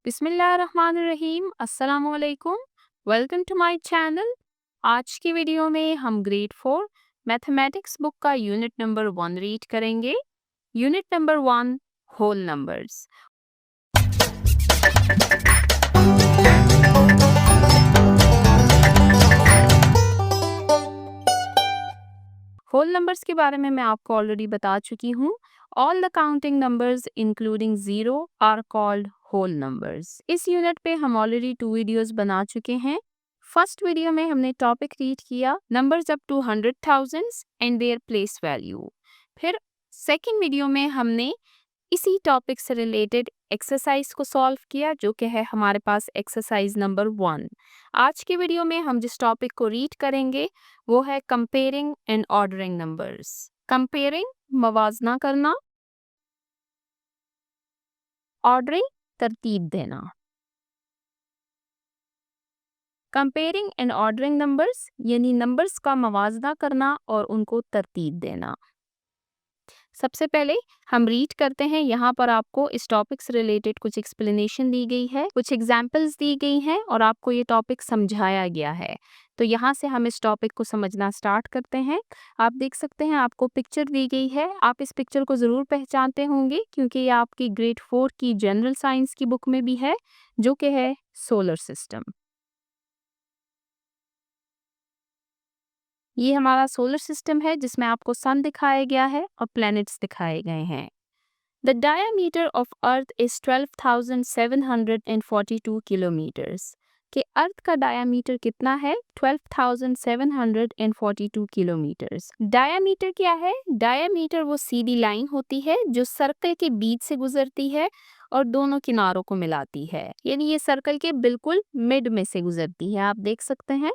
बिस्मिल्लाहिर्रहमानिर्रहीम। अस्सलाम वालेकुम। Welcome to my channel. आज की वीडियो में हम ग्रेड 4 मैथमेटिक्स बुक का यूनिट नंबर 1 रीड करेंगे। Unit number 1, whole numbers. Whole numbers के बारे में मैं आपको ऑलरेडी बता चुकी हूँ। All the counting numbers including 0 are called whole numbers. इस यूनिट पे हम ऑलरेडी 2 वीडियोस बना चुके हैं। फर्स्ट वीडियो में हमने टॉपिक रीड किया numbers up to 100,000 and their place value. फिर सेकंड वीडियो में हमने इसी टॉपिक से रिलेटेड एक्सरसाइज को सॉल्व किया, जो कि है हमारे पास एक्सरसाइज नंबर 1। आज की वीडियो में हम जिस टॉपिक को रीड करेंगे वो है comparing and ordering numbers. Comparing मवाजना करना, ऑर्डरिंग तरतीब देना। कंपेयरिंग एंड ऑर्डरिंग नंबर्स यानी नंबर्स का मवाजना करना और उनको तरतीब देना। सबसे पहले हम रीड करते हैं। यहाँ पर आपको इस टॉपिक से रिलेटेड कुछ एक्सप्लेनेशन दी गई है, कुछ एग्जाम्पल्स दी गई हैं और आपको ये टॉपिक समझाया गया है। तो यहाँ से हम इस टॉपिक को समझना स्टार्ट करते हैं। आप देख सकते हैं आपको पिक्चर दी गई है। आप इस पिक्चर को ज़रूर पहचानते होंगे क्योंकि ये आपकी ग्रेड 4 की जनरल साइंस की बुक में भी है, जो कि है सोलर सिस्टम। ये हमारा सोलर सिस्टम है जिसमें आपको सन दिखाया गया है और प्लैनेट्स दिखाए गए हैं। The diameter of Earth is 12,742 kilometers। कि अर्थ का डायामीटर कितना है? 12,742 किलोमीटर्स। डायामीटर क्या है? डायामीटर वो सीधी लाइन होती है जो सर्कल के बीच से गुजरती है और दोनों किनारों को मिलाती है, यानी ये सर्कल के बिल्कुल मिड में से गुजरती है। आप देख सकते हैं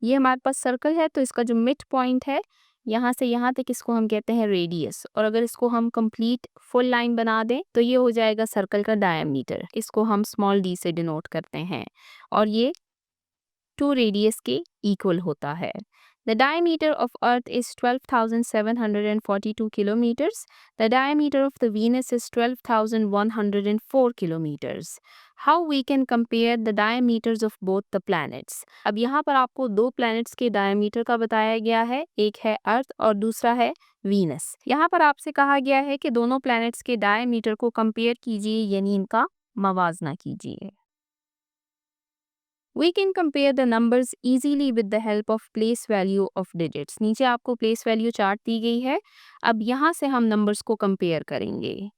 ये हमारे पास सर्कल है, तो इसका जो मिड पॉइंट है यहाँ से यहाँ तक, इसको हम कहते हैं रेडियस। और अगर इसको हम कंप्लीट फुल लाइन बना दें तो ये हो जाएगा सर्कल का डायमीटर। इसको हम स्मॉल डी से डिनोट करते हैं और ये 2 रेडियस के इक्वल होता है। The diameter of Earth is 12,742 kilometers. The diameter of the Venus is 12,104 kilometers. How we can compare the diameters of both the planets? अब यहाँ पर आपको 2 planets के diameter का बताया गया है, एक है अर्थ और दूसरा है वीनस। यहाँ पर आपसे कहा गया है कि दोनों planets के diameter को compare कीजिए, यानी इनका मवाजना कीजिए। We can compare the numbers easily with the help of place value of digits। नीचे आपको place value चार्ट दी गई है। अब यहाँ से हम नंबर्स को कंपेयर करेंगे।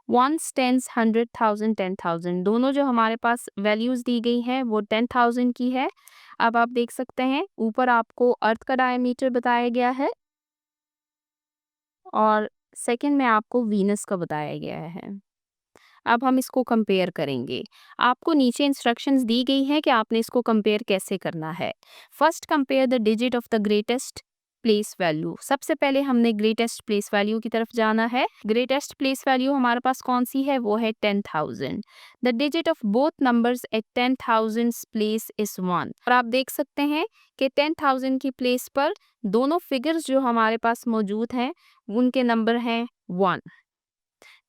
1s, 10s, 100,000, 10,000 दोनों जो हमारे पास वैल्यूज दी गई हैं वो 10,000 की है। अब आप देख सकते हैं ऊपर आपको अर्थ का डायमीटर बताया गया है और सेकंड में आपको वीनस का बताया गया है। अब हम इसको कंपेयर करेंगे। आपको नीचे इंस्ट्रक्शंस दी गई हैं कि आपने इसको कंपेयर कैसे करना है। First compare the digit of the greatest place value. सबसे पहले हमने ग्रेटेस्ट प्लेस वैल्यू की तरफ जाना है। ग्रेटेस्ट प्लेस वैल्यू हमारे पास कौन सी है? वो है 10,000। The digit of both numbers at 10,000 place is 1। और आप देख सकते हैं कि 10,000 की प्लेस पर दोनों फिगर्स जो हमारे पास मौजूद हैं उनके नंबर हैं 1।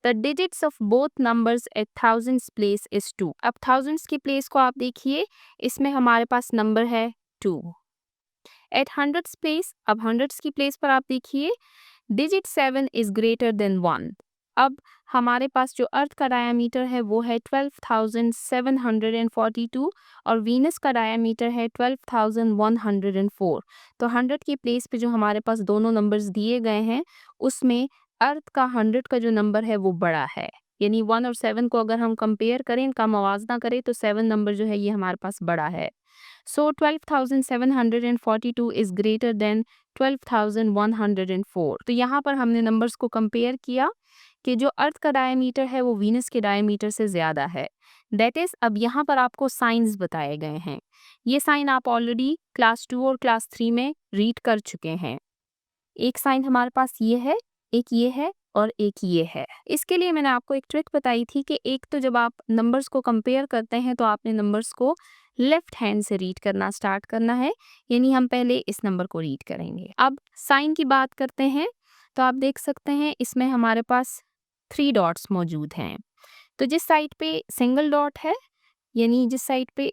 The digits of both numbers at thousands place is 2। अब thousands की प्लेस को आप देखिए, इसमें हमारे पास नंबर है 2। At hundreds place, अब hundreds की प्लेस पर आप देखिए digit 7 is greater than 1। अब हमारे पास जो अर्थ का डायमीटर है वो है 12,742 और वीनस का डायमीटर है 12,104। तो 100 की प्लेस पे जो हमारे पास दोनों नंबर्स दिए गए हैं उसमें अर्थ का 100 का जो नंबर है वो बड़ा है, यानी 1 और 7 को अगर हम कंपेयर करें, इनका मवाजना करें तो 7 नंबर जो है ये हमारे पास बड़ा है। सो 12,742 इज ग्रेटर देन 12,104। तो यहाँ पर हमने नंबर्स को कंपेयर किया कि जो अर्थ का डायमीटर है वो वीनस के डायमीटर से ज़्यादा है। दैट इज़ अब यहाँ पर आपको साइंस बताए गए हैं। ये साइन आप ऑलरेडी क्लास 2 और क्लास 3 में रीड कर चुके हैं। एक साइन हमारे पास ये है, एक ये है और एक ये है। इसके लिए मैंने आपको एक ट्रिक बताई थी कि एक तो जब आप नंबर्स को कंपेयर करते हैं तो आपने नंबर्स को लेफ्ट हैंड से रीड करना स्टार्ट करना है, यानी हम पहले इस नंबर को रीड करेंगे। अब साइन की बात करते हैं तो आप देख सकते हैं इसमें हमारे पास 3 डॉट्स मौजूद हैं। तो जिस साइड पे सिंगल डॉट है, यानी जिस साइड पे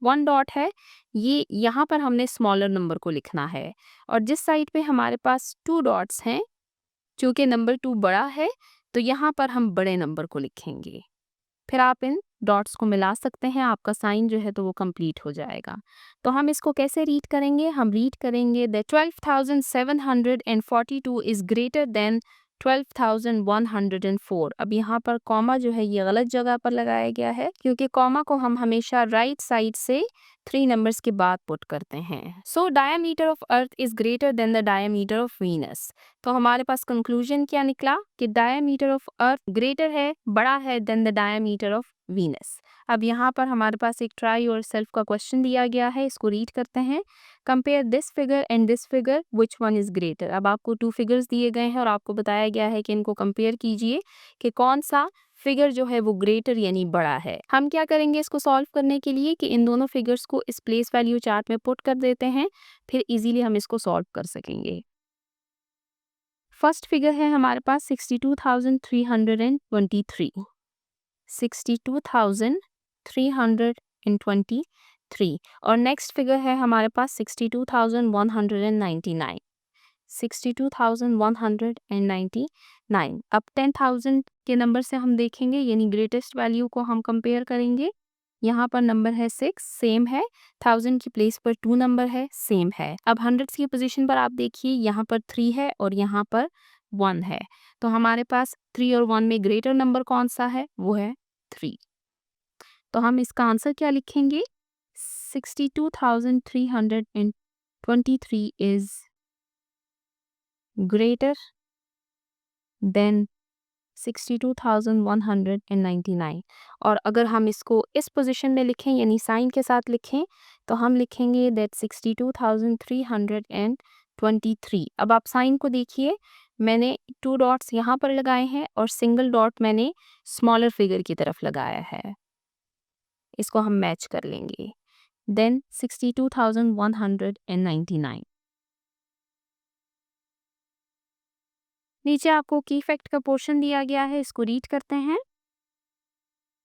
1 डॉट है, ये यहाँ पर हमने स्मॉलर नंबर को लिखना है, और जिस साइड पे हमारे पास 2 डॉट्स हैं, चूँकि नंबर 2 बड़ा है, तो यहाँ पर हम बड़े नंबर को लिखेंगे। फिर आप इन डॉट्स को मिला सकते हैं, आपका साइन जो है तो वो कंप्लीट हो जाएगा। तो हम इसको कैसे रीड करेंगे? हम रीड करेंगे दैट 12,742 इज़ ग्रेटर देन 12,104। अब यहाँ पर कॉमा जो है ये गलत जगह पर लगाया गया है, क्योंकि कॉमा को हम हमेशा राइट साइड से 3 नंबर्स के बाद पुट करते हैं। So diameter of earth is greater than the diameter of Venus. तो हमारे पास कंक्लूजन क्या निकला कि डायमीटर ऑफ अर्थ ग्रेटर है, बड़ा है then the diameter of Venus. अब यहाँ पर हमारे पास एक ट्राई और सेल्फ का क्वेश्चन दिया गया है, इसको रीड करते हैं। Compare this figure and this figure, which one is greater. अब आपको 2 फिगर्स दिए गए हैं और आपको बताया गया है कि इनको कंपेयर कीजिए कि कौन सा फिगर जो है वो ग्रेटर यानी बड़ा है। हम क्या करेंगे इसको सॉल्व करने के लिए कि इन दोनों फिगर्स को इस प्लेस वैल्यू चार्ट में पुट कर देते हैं, फिर इजीली हम इसको सॉल्व कर सकेंगे। फर्स्ट फिगर है हमारे पास 62,323, 62,323, और नेक्स्ट फिगर है हमारे पास 62,199, 62,199। अब 10,000 के नंबर से हम देखेंगे, यानी ग्रेटेस्ट वैल्यू को हम कंपेयर करेंगे। यहाँ पर नंबर है 6, सेम है। 1000 की प्लेस पर 2 नंबर है, सेम है। अब हंड्रेड्स की पोजीशन पर आप देखिए, यहाँ पर 3 है और यहाँ पर 1 है। तो हमारे पास 3 और 1 में ग्रेटर नंबर कौन सा है? वो है 3। तो हम इसका आंसर क्या लिखेंगे? 62,323 इज ग्रेटर देन 62,199। और अगर हम इसको इस पोजीशन में लिखें, यानी साइन के साथ लिखें, तो हम लिखेंगे दैट 62,323। अब आप साइन को देखिए, मैंने 2 डॉट्स यहाँ पर लगाए हैं और सिंगल डॉट मैंने स्मॉलर फिगर की तरफ लगाया है। इसको हम मैच कर लेंगे। देन 62,199। नीचे आपको की फैक्ट का पोर्शन दिया गया है, इसको रीड करते हैं।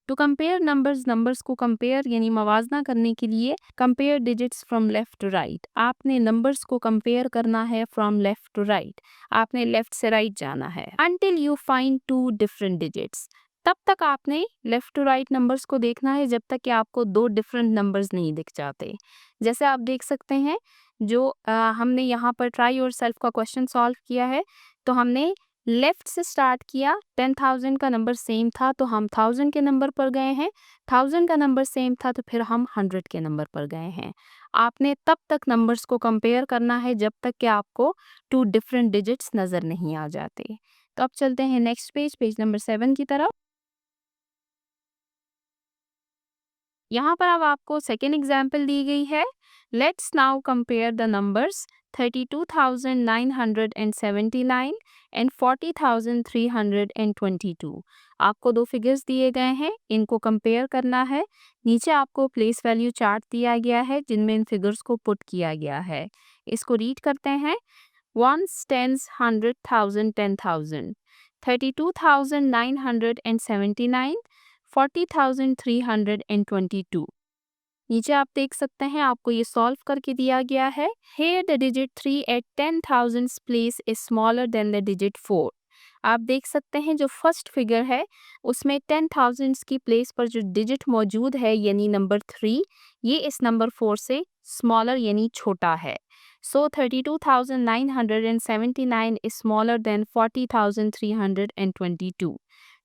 टू कंपेयर नंबर्स, नंबर्स को कंपेयर यानी मवाजना करने के लिए compare digits from left to right. आपने नंबर्स को कंपेयर करना है फ्रॉम लेफ्ट टू राइट, आपने लेफ्ट से राइट जाना है। Until you find 2 different digits, तब तक आपने लेफ्ट टू राइट नंबर्स को देखना है जब तक कि आपको 2 डिफरेंट नंबर्स नहीं दिख जाते। जैसे आप देख सकते हैं, जो हमने यहाँ पर ट्राई और सेल्फ का क्वेश्चन सॉल्व किया है, तो हमने लेफ्ट से स्टार्ट किया। 10,000 का नंबर सेम था तो हम 1000 के नंबर पर गए हैं, 1000 का नंबर सेम था तो फिर हम 100 के नंबर पर गए हैं। आपने तब तक नंबर्स को कंपेयर करना है जब तक कि आपको 2 डिफरेंट डिजिट्स नज़र नहीं आ जाते। तो अब चलते हैं नेक्स्ट पेज, पेज नंबर 7 की तरफ। यहाँ पर अब आपको सेकेंड एग्जाम्पल दी गई है। Let's now compare the numbers 32,979 and 40,322। आपको 2 फिगर्स दिए गए हैं, इनको कंपेयर करना है। नीचे आपको प्लेस वैल्यू चार्ट दिया गया है जिनमें इन फिगर्स को पुट किया गया है। इसको रीड करते हैं। 1s, 10s, 100, 1000, 10,000, 32,979, 40,322। नीचे आप देख सकते हैं, आपको ये सॉल्व करके दिया गया है। Here the digit 3 at 10,000 place is smaller than the digit 4। आप देख सकते हैं जो फर्स्ट फिगर है उसमें 10,000 की प्लेस पर जो डिजिट मौजूद है यानी नंबर 3, ये इस नंबर 4 से स्मॉलर यानी छोटा है। सो 32,979 इज स्मॉलर देन 40,322।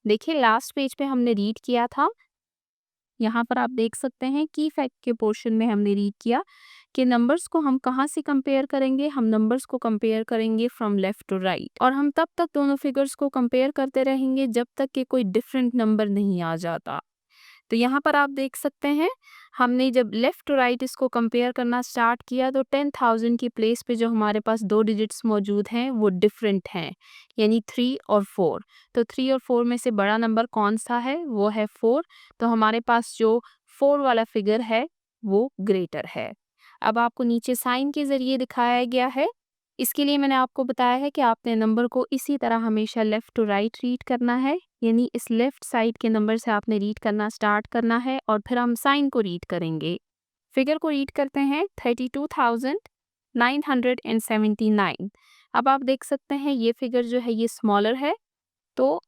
देखिए लास्ट पेज पे हमने रीड किया था, यहाँ पर आप देख सकते हैं की फैक्ट के पोर्शन में हमने रीड किया कि नंबर्स को हम कहाँ से कंपेयर करेंगे। हम नंबर्स को कंपेयर करेंगे फ्रॉम लेफ्ट टू राइट, और हम तब तक दोनों फिगर्स को कंपेयर करते रहेंगे जब तक कि कोई डिफरेंट नंबर नहीं आ जाता। तो यहाँ पर आप देख सकते हैं, हमने जब लेफ्ट टू राइट इसको कंपेयर करना स्टार्ट किया तो 10,000 की प्लेस पे जो हमारे पास 2 डिजिट्स मौजूद हैं वो डिफरेंट हैं, यानी 3 और 4। तो 3 और 4 में से बड़ा नंबर कौन सा है? वो है 4। तो हमारे पास जो 4 वाला फिगर है वो ग्रेटर है। अब आपको नीचे साइन के ज़रिए दिखाया गया है इसके लिए मैंने आपको बताया है कि आपने नंबर को इसी तरह हमेशा लेफ़्ट टू राइट रीड करना है, यानी इस लेफ़्ट साइड के नंबर से आपने रीड करना स्टार्ट करना है और फिर हम साइन को रीड करेंगे। फिगर को रीड करते हैं 32,979। अब आप देख सकते हैं ये फिगर जो है ये स्मॉलर है, तो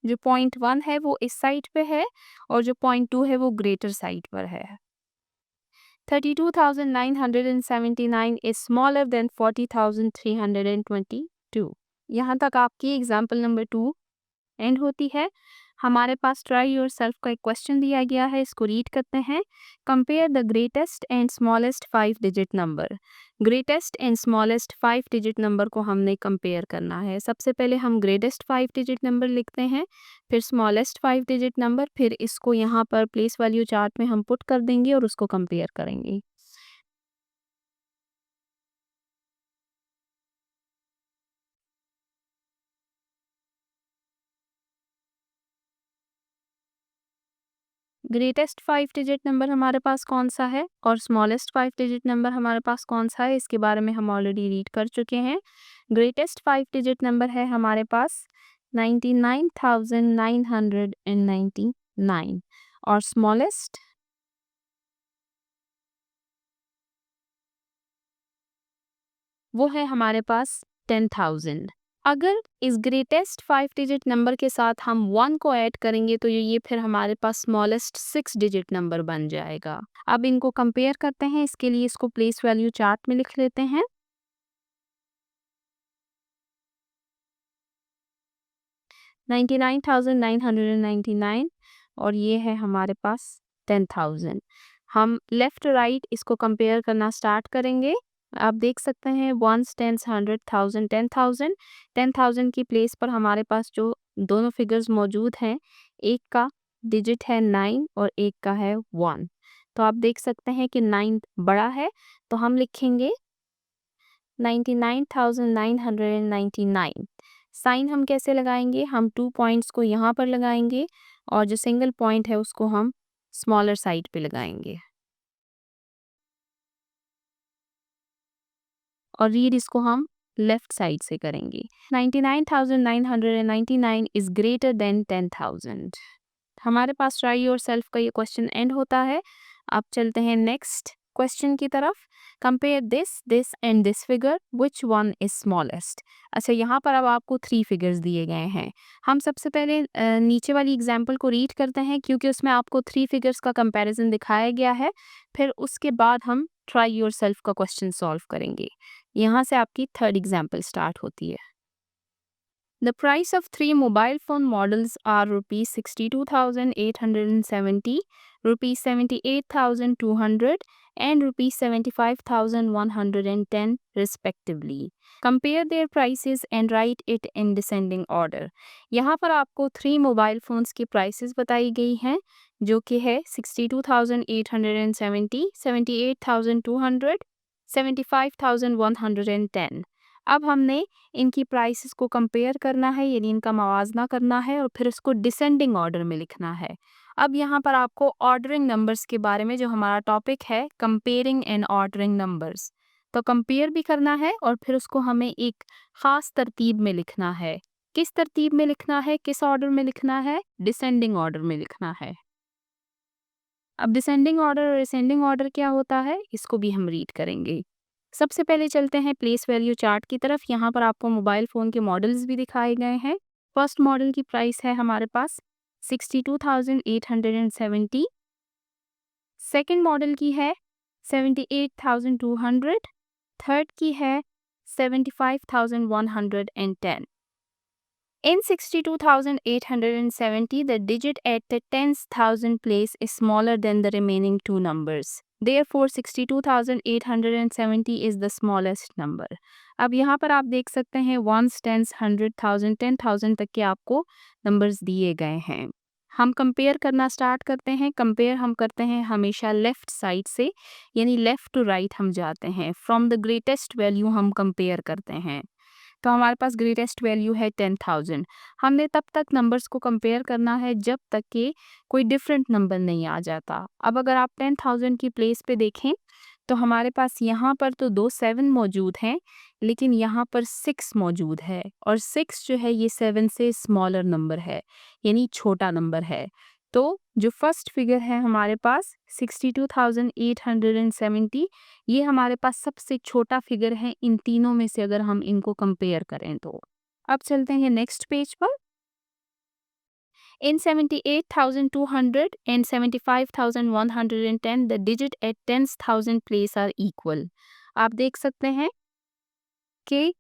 जो पॉइंट 1 है वो इस साइड पे है और जो पॉइंट 2 है वो ग्रेटर साइड पर है। 32,979 is smaller than 40,322। यहाँ तक आपकी एग्जाम्पल नंबर 2 एंड होती है। हमारे पास ट्राई योर सेल्फ का एक क्वेश्चन दिया गया है, इसको रीड करते हैं। Compare the greatest and smallest 5 digit number. Greatest and smallest 5 digit number को हमने कंपेयर करना है। सबसे पहले हम ग्रेटेस्ट 5 डिजिट नंबर लिखते हैं, फिर स्मॉलेस्ट 5 डिजिट नंबर, फिर इसको यहाँ पर प्लेस वैल्यू चार्ट में हम पुट कर देंगे और उसको कंपेयर करेंगे। ग्रेटेस्ट 5 डिजिट नंबर हमारे पास कौन सा है और स्मॉलेस्ट 5 डिजिट नंबर हमारे पास कौन सा है, इसके बारे में हम ऑलरेडी रीड कर चुके हैं। ग्रेटेस्ट 5 डिजिट नंबर है हमारे पास 99,999 और स्मॉलेस्ट वो है हमारे पास 10,000। अगर इस ग्रेटेस्ट 5 डिजिट नंबर के साथ हम 1 को ऐड करेंगे तो ये फिर हमारे पास स्मॉलेस्ट 6 डिजिट नंबर बन जाएगा। अब इनको कंपेयर करते हैं, इसके लिए इसको प्लेस वैल्यू चार्ट में लिख लेते हैं। 99,999 और ये है हमारे पास 10,000। हम लेफ्ट राइट इसको कंपेयर करना स्टार्ट करेंगे। आप देख सकते हैं वंस, टेंस, 100,000, 10,000। 10,000 की प्लेस पर हमारे पास जो दोनों फिगर्स मौजूद हैं, एक का डिजिट है 9 और एक का है 1। तो आप देख सकते हैं कि 9 बड़ा है, तो हम लिखेंगे 99,999। साइन हम कैसे लगाएंगे? हम 2 पॉइंट्स को यहाँ पर लगाएंगे और जो सिंगल पॉइंट है उसको हम स्मॉलर साइड पे लगाएंगे और रीड इसको हम लेफ्ट साइड से करेंगे। 99,999 इज ग्रेटर देन 10,000। हमारे पास ट्राई योर सेल्फ का ये क्वेश्चन एंड होता है। अब चलते हैं नेक्स्ट क्वेश्चन की तरफ। Compare this and this figure, which one is smallest. अच्छा, यहाँ पर अब आपको 3 फिगर्स दिए गए हैं। हम सबसे पहले नीचे वाली एग्जाम्पल को रीड करते हैं क्योंकि उसमें आपको 3 फिगर्स का कंपैरिजन दिखाया गया है। फिर उसके बाद हम ट्राई योर सेल्फ का क्वेश्चन सॉल्व करेंगे। यहाँ से आपकी थर्ड एग्जाम्पल स्टार्ट होती है। The price of 3 mobile phone models are rupees 62,870, rupees 78,200 and rupees 75,110 respectively. Compare their prices and write it in descending order. यहाँ पर आपको 3 मोबाइल फ़ोन्स की प्राइसेस बताई गई हैं, जो कि है 62,870, 78,200, 75,110। अब हमने इनकी प्राइसेस को कंपेयर करना है, यानी इनका मवाजना करना है और फिर इसको डिसेंडिंग ऑर्डर में लिखना है। अब यहाँ पर आपको ऑर्डरिंग नंबर्स के बारे में, जो हमारा टॉपिक है कंपेयरिंग एंड ऑर्डरिंग नंबर्स, तो कंपेयर भी करना है और फिर उसको हमें एक ख़ास तरतीब में लिखना है। किस तरतीब में लिखना है, किस ऑर्डर में लिखना है? डिसेंडिंग ऑर्डर में लिखना है। अब डिसेंडिंग ऑर्डर और असेंडिंग ऑर्डर क्या होता है, इसको भी हम रीड करेंगे। सबसे पहले चलते हैं प्लेस वैल्यू चार्ट की तरफ। यहाँ पर आपको मोबाइल फ़ोन के मॉडल्स भी दिखाए गए हैं। फर्स्ट मॉडल की प्राइस है हमारे पास 62,870। सेकंड मॉडल की है 78,200। थर्ड की है 75,110। In 62,870, the digit at the 10,000 place is smaller than the remaining two numbers. Therefore, 62,870 is the smallest number. अब यहाँ पर आप देख सकते हैं ones, tens, 100,000, 10,000 तक के आपको नंबर्स दिए गए हैं। हम कंपेयर करना स्टार्ट करते हैं। कंपेयर हम करते हैं हमेशा लेफ़्ट साइड से, यानी लेफ़्ट टू राइट हम जाते हैं। फ्रॉम द ग्रेटेस्ट वैल्यू हम कंपेयर करते हैं। तो हमारे पास ग्रेटेस्ट वैल्यू है 10,000। हमने तब तक नंबर्स को कंपेयर करना है जब तक कि कोई डिफरेंट नंबर नहीं आ जाता। अब अगर आप 10,000 की प्लेस पे देखें तो हमारे पास यहाँ पर तो 2 7 मौजूद हैं, लेकिन यहाँ पर 6 मौजूद है और 6 जो है ये 7 से स्मॉलर नंबर है, यानी छोटा नंबर है। तो जो फर्स्ट फिगर है हमारे पास 62,870, ये हमारे पास सबसे छोटा फिगर है इन तीनों में से अगर हम इनको कंपेयर करें तो। अब चलते हैं नेक्स्ट पेज पर। In 78,200 and 75,110, the digit at 10,000 place are equal. आप देख सकते हैं कि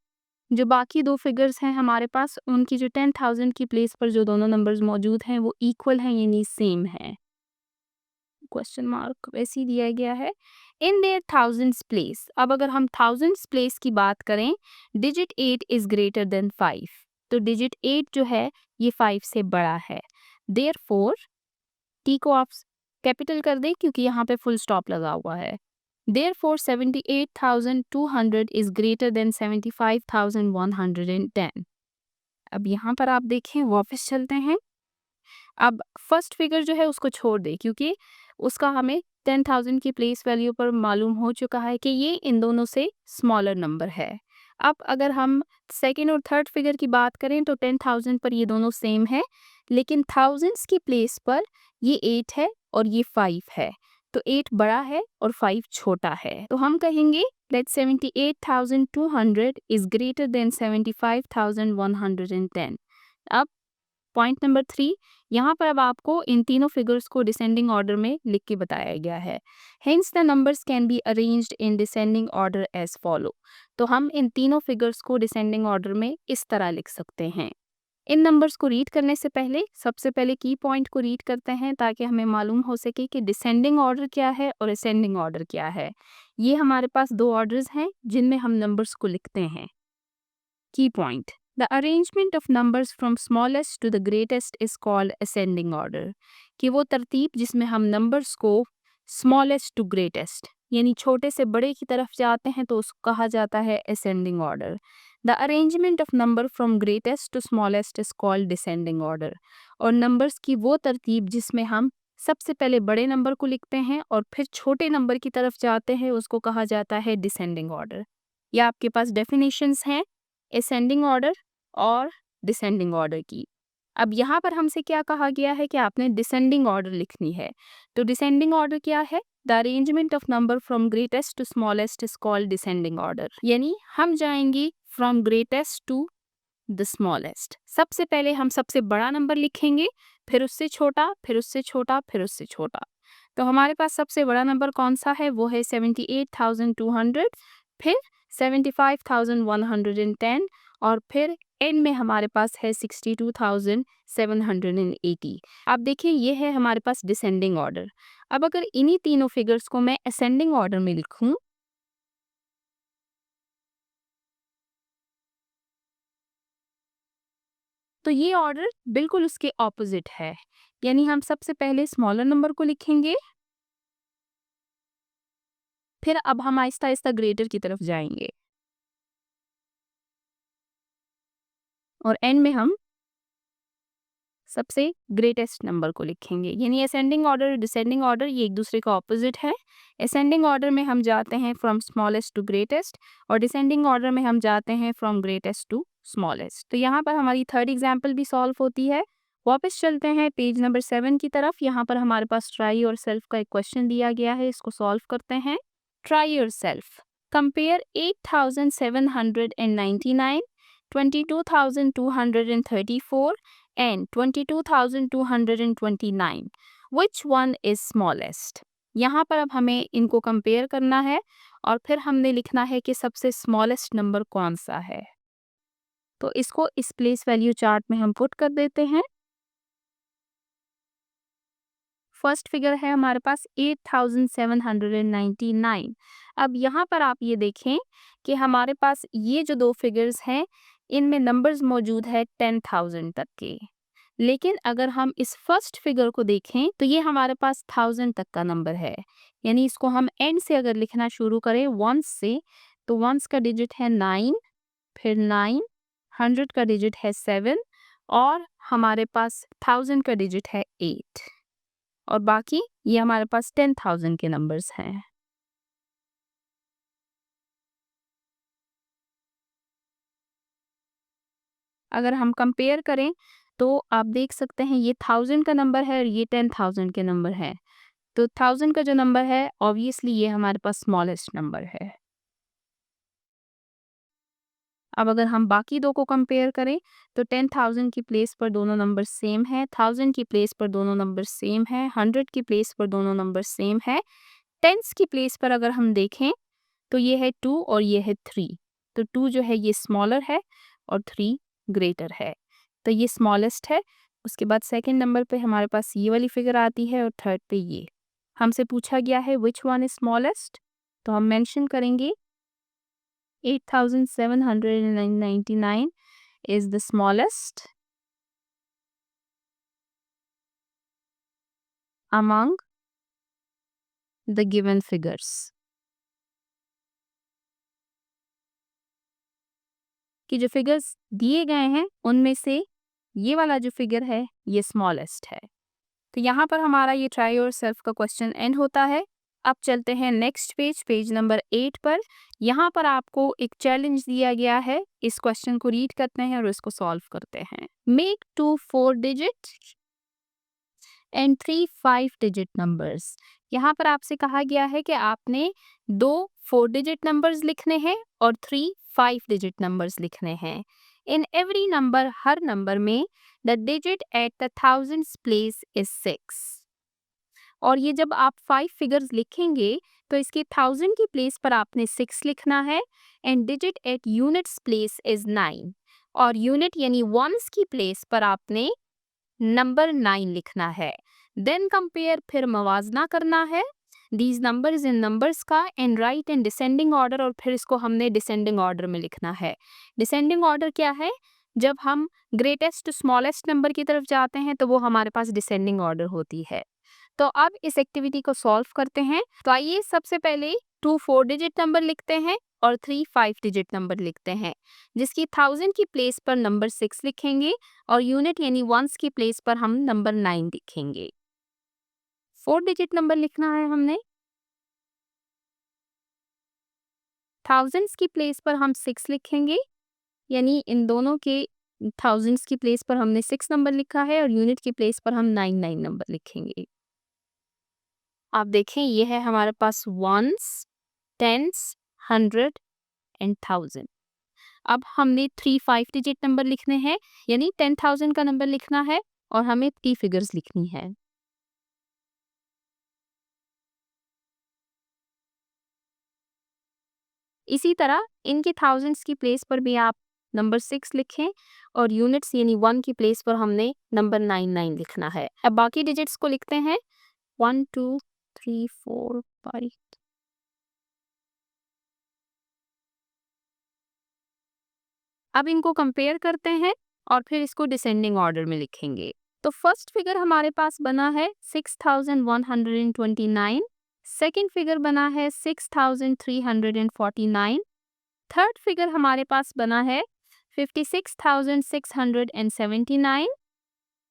जो बाकी दो फिगर्स हैं हमारे पास, उनकी जो 10,000 की प्लेस पर जो दोनों नंबर्स मौजूद हैं वो इक्वल हैं, यानी सेम है। क्वेश्चन मार्क वैसे ही दिया गया है। इन देयर थाउजेंड्स प्लेस, अब अगर हम थाउजेंड्स प्लेस की बात करें, डिजिट 8 इज ग्रेटर देन 5, तो डिजिट 8 जो है ये 5 से बड़ा है। देयरफॉर टी को आप कैपिटल कर दें क्योंकि यहाँ पे फुल स्टॉप लगा हुआ है। Therefore 78,200 is greater than 75,110। अब यहाँ पर आप देखें, वापस चलते हैं। अब फर्स्ट फिगर जो है उसको छोड़ दें क्योंकि उसका हमें 10,000 की प्लेस वैल्यू पर मालूम हो चुका है कि ये इन दोनों से स्मॉलर नंबर है। अब अगर हम सेकेंड और थर्ड फिगर की बात करें तो 10,000 पर ये दोनों सेम है, लेकिन थाउजेंड्स की प्लेस पर ये 8 है और ये 5 है। तो 8 बड़ा है और 5 छोटा है। तो हम कहेंगे that 78,200 is greater than 75,110। अब पॉइंट नंबर 3, यहाँ पर अब आपको इन तीनों फिगर्स को डिसेंडिंग ऑर्डर में लिख के बताया गया है। Hence the numbers can be arranged in descending order as follow. तो हम इन तीनों फिगर्स को डिसेंडिंग ऑर्डर में इस तरह लिख सकते हैं। इन नंबर्स को रीड करने से पहले सबसे पहले की पॉइंट को रीड करते हैं ताकि हमें मालूम हो सके कि डिसेंडिंग ऑर्डर क्या है और असेंडिंग ऑर्डर क्या है। ये हमारे पास दो ऑर्डर्स हैं जिनमें हम नंबर्स को लिखते हैं। Key point, the arrangement of numbers from smallest to the greatest is called ascending order. कि वो तरतीब जिसमें हम नंबर्स को स्मॉलेस्ट टू ग्रेटेस्ट यानी छोटे से बड़े की तरफ जाते हैं तो उसको कहा जाता है ascending order. The arrangement of number from greatest to smallest is called descending order. और नंबर्स की वो तरतीब जिसमें हम सबसे पहले बड़े नंबर को लिखते हैं और फिर छोटे नंबर की तरफ जाते हैं उसको कहा जाता है डिसेंडिंग ऑर्डर। या आपके पास डेफिनेशंस हैं असेंडिंग ऑर्डर और डिसेंडिंग ऑर्डर की। अब यहाँ पर हमसे क्या कहा गया है कि आपने डिसेंडिंग ऑर्डर लिखनी है। तो डिसेंडिंग ऑर्डर क्या है? The arrangement of number from greatest to smallest is called descending order. यानी हम जाएंगे from greatest to the smallest. सबसे पहले हम सबसे बड़ा नंबर लिखेंगे, फिर उससे छोटा, फिर उससे छोटा, फिर उससे छोटा। तो हमारे पास सबसे बड़ा नंबर कौन सा है? वो है 78,200, फिर 75,110 और फिर एंड में हमारे पास है 62,780। आप देखिए ये है हमारे पास डिसेंडिंग ऑर्डर। अब अगर इन्हीं तीनों फिगर्स को मैं असेंडिंग ऑर्डर में लिखूं तो ये ऑर्डर बिल्कुल उसके ऑपोजिट है। यानी हम सबसे पहले स्मॉलर नंबर को लिखेंगे, फिर अब हम आहिस्ता आहिस्ता ग्रेटर की तरफ जाएंगे और एंड में हम सबसे ग्रेटेस्ट नंबर को लिखेंगे। यानी असेंडिंग ऑर्डर डिसेंडिंग ऑर्डर ये एक दूसरे का ऑपोजिट है। असेंडिंग ऑर्डर में हम जाते हैं फ्रॉम स्मॉलेस्ट टू ग्रेटेस्ट और डिसेंडिंग ऑर्डर में हम जाते हैं फ्रॉम ग्रेटेस्ट टू स्मॉलेस्ट। तो यहाँ पर हमारी थर्ड एग्जाम्पल भी सॉल्व होती है। वापस चलते हैं पेज नंबर 7 की तरफ। यहाँ पर हमारे पास ट्राई और सेल्फ का एक क्वेश्चन दिया गया है, इसको सॉल्व करते हैं। Try your self, compare 8,799, 22,234 and 22,229. Which one is smallest? यहाँ पर अब हमें इनको कंपेयर करना है और फिर हमने लिखना है कि सबसे स्मॉलेस्ट नंबर कौन सा है। तो इसको इस प्लेस वैल्यू चार्ट में हम पुट कर देते हैं। फर्स्ट फिगर है हमारे पास 8,799। अब यहाँ पर आप ये देखें कि हमारे पास ये जो दो फिगर्स हैं इनमें नंबर्स मौजूद है 10,000 तक के। लेकिन अगर हम इस फर्स्ट फिगर को देखें तो ये हमारे पास 1000 तक का नंबर है। यानी इसको हम एंड से अगर लिखना शुरू करें वंस से, तो वंस का डिजिट है 9, फिर 9, 100 का डिजिट है 7 और हमारे पास 1000 का डिजिट है 8 और बाकी ये हमारे पास 10,000 के नंबर्स हैं। अगर हम कंपेयर करें तो आप देख सकते हैं ये 1000 का नंबर है और ये 10,000 के नंबर है। तो 1000 का जो नंबर है ऑब्वियसली ये हमारे पास स्मॉलेस्ट नंबर है। अब अगर हम बाकी दो को कंपेयर करें तो 10,000 की प्लेस पर दोनों नंबर सेम है, 1000 की प्लेस पर दोनों नंबर सेम है, 100 की प्लेस पर दोनों नंबर सेम है। टेंस की प्लेस पर अगर हम देखें तो ये है 2 और ये है 3। तो 2 जो है ये स्मॉलर है और 3 ग्रेटर है। तो ये स्मॉलेस्ट है। उसके बाद सेकंड नंबर पे हमारे पास ये वाली फिगर आती है और थर्ड पे ये। हमसे पूछा गया है विच वन इज स्मॉलेस्ट, तो हम मेंशन करेंगे 8799 is the smallest among the given figures। कि जो फिगर्स दिए गए हैं उनमें से ये वाला जो फिगर है ये स्मॉलेस्ट है। तो यहाँ पर हमारा ये ट्राई योरसेल्फ का क्वेश्चन एंड होता है। अब चलते हैं नेक्स्ट पेज, पेज नंबर 8 पर। यहाँ पर आपको एक चैलेंज दिया गया है। इस क्वेश्चन को रीड करते हैं और इसको सॉल्व करते हैं। Make 2 4 digit and 3 5 digit numbers. यहाँ पर आपसे कहा गया है कि आपने 2 4 डिजिट नंबर्स लिखने हैं और 3 5 डिजिट नंबर्स लिखने हैं। इन एवरी नंबर, हर नंबर में the digit at the thousands place is 6। और ये जब आप 5 फिगर्स लिखेंगे तो इसके 1000 की प्लेस पर आपने 6 लिखना है and digit at units place is 9। और यूनिट यानी वंस की प्लेस पर आपने नंबर 9 लिखना है। देन कंपेयर, फिर मवाजना करना है दीज नंबर्स इन नंबर्स का and right in descending order. और फिर इसको हमने डिसेंडिंग ऑर्डर में लिखना है। डिसेंडिंग ऑर्डर क्या है? जब हम ग्रेटेस्ट टू स्मॉलेस्ट नंबर की तरफ जाते हैं तो वो हमारे पास डिसेंडिंग ऑर्डर होती है। तो अब इस एक्टिविटी को सॉल्व करते हैं। तो आइए सबसे पहले 2 4 डिजिट नंबर लिखते हैं और 3 5 डिजिट नंबर लिखते हैं, जिसकी 1000 की प्लेस पर नंबर 6 लिखेंगे और यूनिट यानी वंस की प्लेस पर हम नंबर 9 लिखेंगे। 4 डिजिट नंबर लिखना है हमने, थाउजेंड्स की प्लेस पर हम 6 लिखेंगे, यानी इन दोनों के थाउजेंड्स की प्लेस पर हमने 6 नंबर लिखा है और यूनिट की प्लेस पर हम 9 नंबर लिखेंगे। आप देखें ये है हमारे पास वंस, टेंस, 100 एंड 1000। अब हमने 3 5 डिजिट नंबर लिखने हैं, यानी 10,000 का नंबर लिखना है और हमें 3 फिगर्स लिखनी है। इसी तरह इनके थाउजेंड्स की प्लेस पर भी आप नंबर 6 लिखें और यूनिट्स यानी 1 की प्लेस पर हमने नंबर 9 लिखना है। अब बाकी डिजिट्स को लिखते हैं 1 2 3 4 5। अब इनको कंपेयर करते हैं और फिर इसको डिसेंडिंग ऑर्डर में लिखेंगे। तो फर्स्ट फिगर हमारे पास बना है 6129, सेकंड फिगर बना है 6349, थर्ड फिगर हमारे पास बना है 56,679,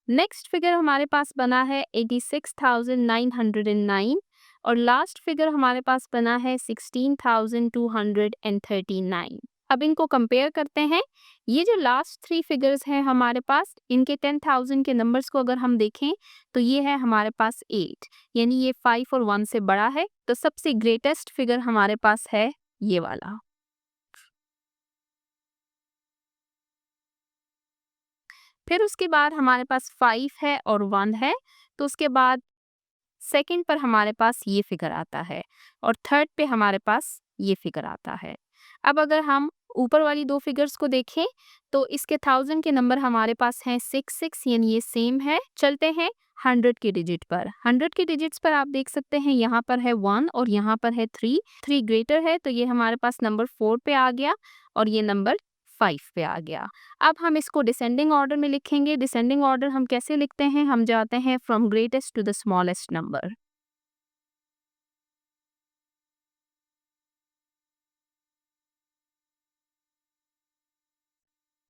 नेक्स्ट फिगर हमारे पास बना है 86,909 और लास्ट फिगर हमारे पास बना है 16,239। अब इनको कंपेयर करते हैं। ये जो लास्ट 3 फिगर्स हैं हमारे पास, इनके 10,000 के नंबर्स को अगर हम देखें तो ये है हमारे पास 8, यानी ये 5 और 1 से बड़ा है। तो सबसे ग्रेटेस्ट फिगर हमारे पास है ये वाला। फिर उसके बाद हमारे पास 5 है और 1 है। तो उसके बाद सेकंड पर हमारे पास ये फिगर आता है और थर्ड पे हमारे पास ये फिगर आता है। अब अगर हम ऊपर वाली 2 फिगर्स को देखें तो इसके 1000 के नंबर हमारे पास हैं 6 यानी ये सेम है। चलते हैं 100 के डिजिट पर। 100 के डिजिट्स पर आप देख सकते हैं यहाँ पर है 1 और यहाँ पर है 3। 3 ग्रेटर है तो ये हमारे पास नंबर 4 पे आ गया और ये नंबर 5 पे आ गया। अब हम इसको डिसेंडिंग ऑर्डर में लिखेंगे। डिसेंडिंग ऑर्डर हम कैसे लिखते हैं? हम जाते हैं from greatest to the smallest number.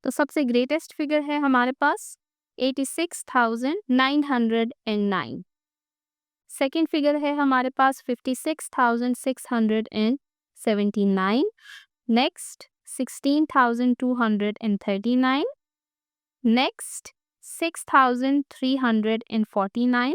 तो सबसे ग्रेटेस्ट फिगर है हमारे पास 86,909। सेकंड फिगर है हमारे पास 56,679। नेक्स्ट 16,239 नेक्स्ट 6349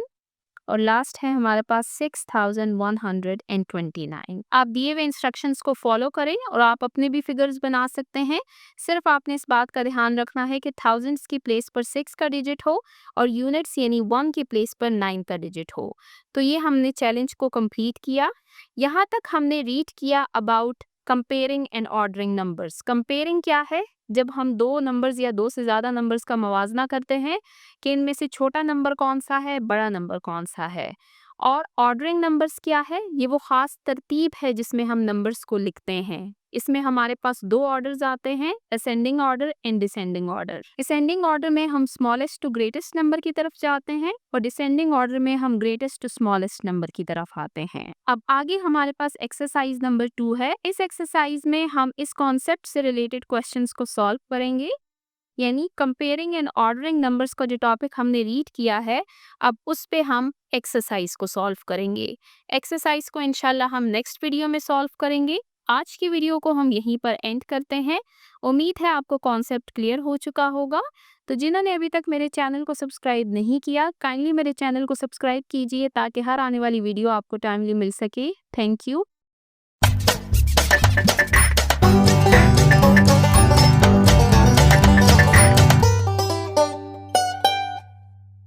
और लास्ट है हमारे पास 6129। आप दिए हुए इंस्ट्रक्शंस को फॉलो करें और आप अपने भी फिगर्स बना सकते हैं। सिर्फ आपने इस बात का ध्यान रखना है कि थाउजेंड्स की प्लेस पर 6 का डिजिट हो और यूनिट्स यानी 1 की प्लेस पर 9 का डिजिट हो। तो ये हमने चैलेंज को कंप्लीट किया। यहाँ तक हमने रीड किया about comparing and ordering numbers. Comparing क्या है? जब हम दो नंबर्स या दो से ज़्यादा नंबर्स का मवाजना करते हैं कि इनमें से छोटा नंबर कौन सा है, बड़ा नंबर कौन सा है। और ऑर्डरिंग नंबर्स क्या है? ये वो खास तरतीब है जिसमें हम नंबर्स को लिखते हैं। इसमें हमारे पास दो ऑर्डर्स आते हैं, ascending order and descending order. Ascending order में हम स्मॉलेस्ट टू ग्रेटेस्ट नंबर की तरफ जाते हैं और डिसेंडिंग ऑर्डर में हम ग्रेटेस्ट टू स्मॉलेस्ट नंबर की तरफ आते हैं। अब आगे हमारे पास एक्सरसाइज नंबर 2 है। इस एक्सरसाइज में हम इस कॉन्सेप्ट से रिलेटेड क्वेश्चंस को सॉल्व करेंगे, यानी कंपेयरिंग एंड ऑर्डरिंग नंबर्स का जो टॉपिक हमने रीड किया है, अब उस पे हम एक्सरसाइज को सॉल्व करेंगे। एक्सरसाइज को इंशाल्लाह हम नेक्स्ट वीडियो में सॉल्व करेंगे। आज की वीडियो को हम यहीं पर एंड करते हैं। उम्मीद है आपको कॉन्सेप्ट क्लियर हो चुका होगा। तो जिन्होंने अभी तक मेरे चैनल को सब्सक्राइब नहीं किया, काइंडली मेरे चैनल को सब्सक्राइब कीजिए ताकि हर आने वाली वीडियो आपको टाइमली मिल सके। Thank you.